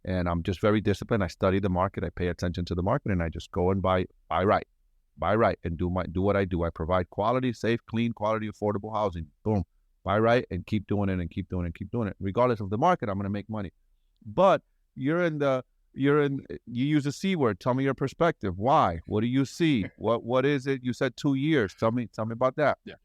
And I'm just very disciplined. I study the market. I pay attention to the market, and I just go and buy right, and do what I do. I provide quality, safe, clean, quality, affordable housing. Boom, buy right, and keep doing it, and keep doing it, and keep doing it. Regardless of the market, I'm going to make money. But you use the C word. Tell me your perspective. Why? What do you see? What is it? You said 2 years. Tell me about that. Yeah.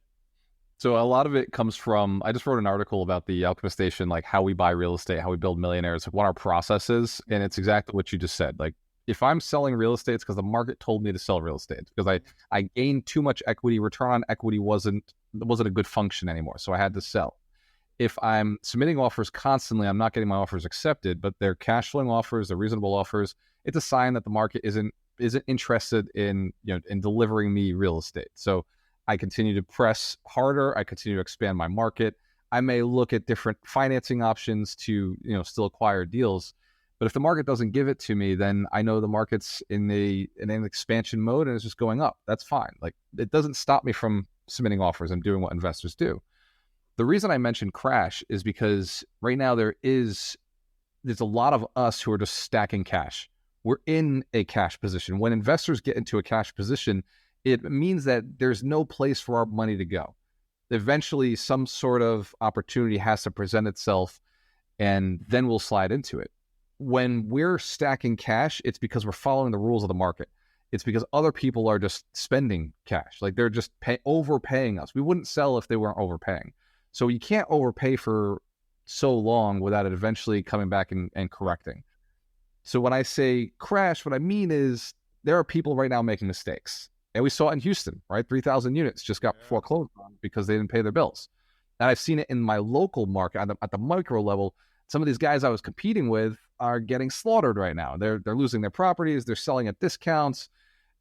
So a lot of it comes from, I just wrote an article about the Alchemist Nation, like how we buy real estate, how we build millionaires, what our process is. And it's exactly what you just said. Like, if I'm selling real estate, it's because the market told me to sell real estate. It's because I gained too much equity. Return on equity wasn't a good function anymore. So I had to sell. If I'm submitting offers constantly, I'm not getting my offers accepted, but they're cash flowing offers, they're reasonable offers. It's a sign that the market isn't interested in delivering me real estate. So I continue to press harder. I continue to expand my market. I may look at different financing options to still acquire deals. But if the market doesn't give it to me, then I know the market's in an expansion mode and it's just going up. That's fine. Like, it doesn't stop me from submitting offers and doing what investors do. The reason I mentioned crash is because right now there's a lot of us who are just stacking cash. We're in a cash position. When investors get into a cash position, it means that there's no place for our money to go. Eventually, some sort of opportunity has to present itself, and then we'll slide into it. When we're stacking cash, it's because we're following the rules of the market. It's because other people are just spending cash. Like, they're just overpaying us. We wouldn't sell if they weren't overpaying. So you can't overpay for so long without it eventually coming back and correcting. So when I say crash, what I mean is there are people right now making mistakes. And we saw it in Houston, right? 3,000 units just got foreclosed on because they didn't pay their bills. And I've seen it in my local market at the micro level. Some of these guys I was competing with are getting slaughtered right now. They're losing their properties. They're selling at discounts.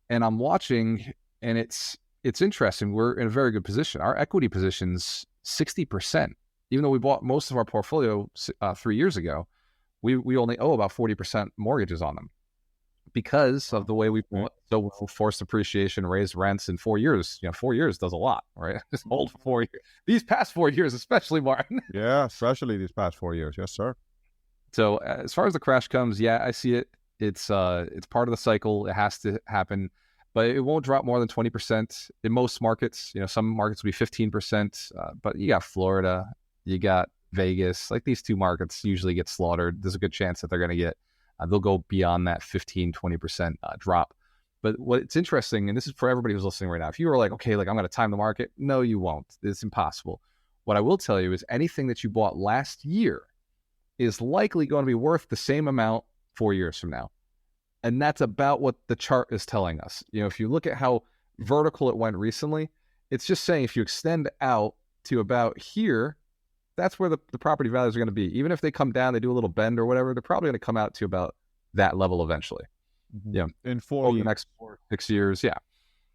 And I'm watching, and it's interesting. We're in a very good position. Our equity position's 60%. Even though we bought most of our portfolio 3 years ago, we only owe about 40% mortgages on them because of the way we bought. So forced appreciation, raised rents in 4 years. 4 years does a lot, right? Just hold for 4 years. These past 4 years, especially, Martin. Yeah, especially these past 4 years. Yes, sir. So as far as the crash comes, yeah, I see it. It's part of the cycle. It has to happen. But it won't drop more than 20% in most markets. Some markets will be 15%, but you got Florida, you got Vegas. Like, these two markets usually get slaughtered. There's a good chance that they're going to they'll go beyond that 15, 20% drop. But what's interesting, and this is for everybody who's listening right now, if you were like, okay, like, I'm going to time the market, no, you won't. It's impossible. What I will tell you is anything that you bought last year is likely going to be worth the same amount 4 years from now. And that's about what the chart is telling us. If you look at how vertical it went recently, it's just saying if you extend out to about here, that's where the property values are going to be. Even if they come down, they do a little bend or whatever, they're probably going to come out to about that level eventually. In 4 years. The next 4 6 years. Yeah.